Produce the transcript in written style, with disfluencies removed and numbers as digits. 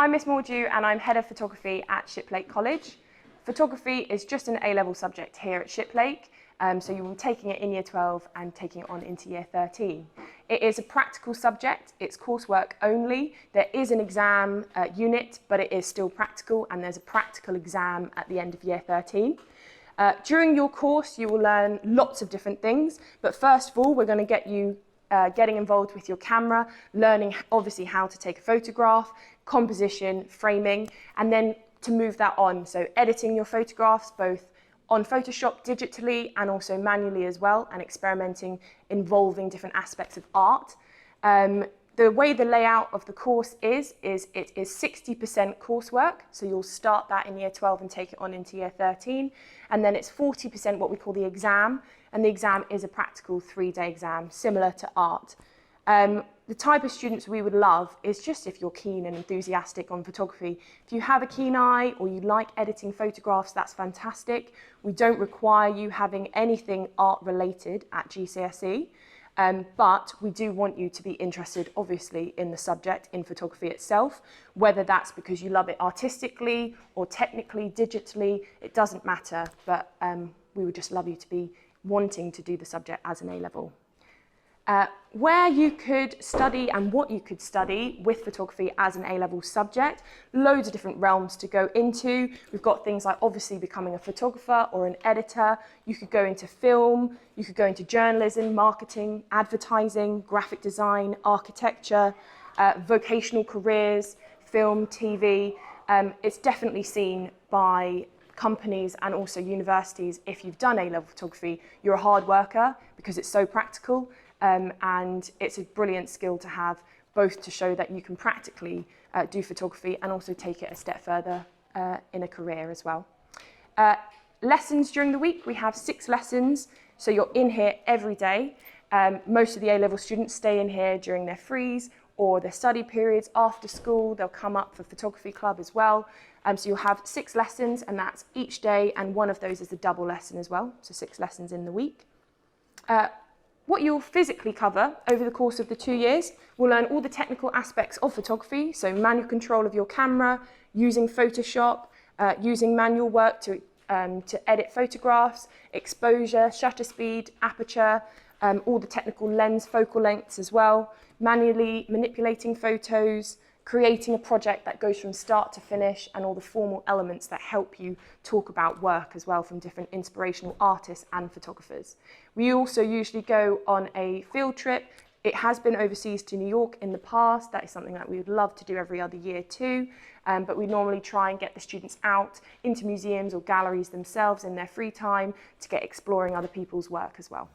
I'm Miss Mordew and I'm Head of Photography at Shiplake College. Photography is just an A-level subject here at Shiplake, so you will be taking it in Year 12 and taking it on into Year 13. It is a practical subject, it's coursework only. There is an exam unit, but it is still practical, and there's a practical exam at the end of Year 13. During your course, you will learn lots of different things, but first of all, we're going to get you getting involved with your camera, learning obviously how to take a photograph, composition, framing, and then to move that on. So editing your photographs both on Photoshop digitally and also manually as well, and experimenting involving different aspects of art. The way the layout of the course is it is 60% coursework, so you'll start that in Year 12 and take it on into Year 13, and then it's 40% what we call the exam, and the exam is a practical 3-day exam, similar to art. The type of students we would love is just if you're keen and enthusiastic on photography. If you have a keen eye or you like editing photographs, that's fantastic. We don't require you having anything art related at GCSE. But we do want you to be interested, obviously, in the subject, in photography itself, whether that's because you love it artistically or technically, digitally, it doesn't matter, but we would just love you to be wanting to do the subject as an A-level. Where you could study and what you could study with photography as an A-level subject, loads of different realms to go into. We've got things like obviously becoming a photographer or an editor. You could go into film, you could go into journalism, marketing, advertising, graphic design, architecture, vocational careers, film, TV. It's definitely seen by companies and also universities. If you've done A-level photography, you're a hard worker because it's so practical. And it's a brilliant skill to have, both to show that you can practically do photography and also take it a step further in a career as well. Lessons during the week, we have 6 lessons, so you're in here every day. Most of the A-level students stay in here during their frees or their study periods. After school, they'll come up for photography club as well. So you'll have 6 lessons, and that's each day, and one of those is a double lesson as well, so 6 lessons in the week. What you'll physically cover over the course of the 2 years, we'll learn all the technical aspects of photography, so manual control of your camera, using Photoshop, using manual work to edit photographs, exposure, shutter speed, aperture, all the technical lens focal lengths as well, manually manipulating photos, creating a project that goes from start to finish, and all the formal elements that help you talk about work as well from different inspirational artists and photographers. We also usually go on a field trip. It has been overseas to New York in the past. That is something that we would love to do every other year too, but we normally try and get the students out into museums or galleries themselves in their free time to get exploring other people's work as well.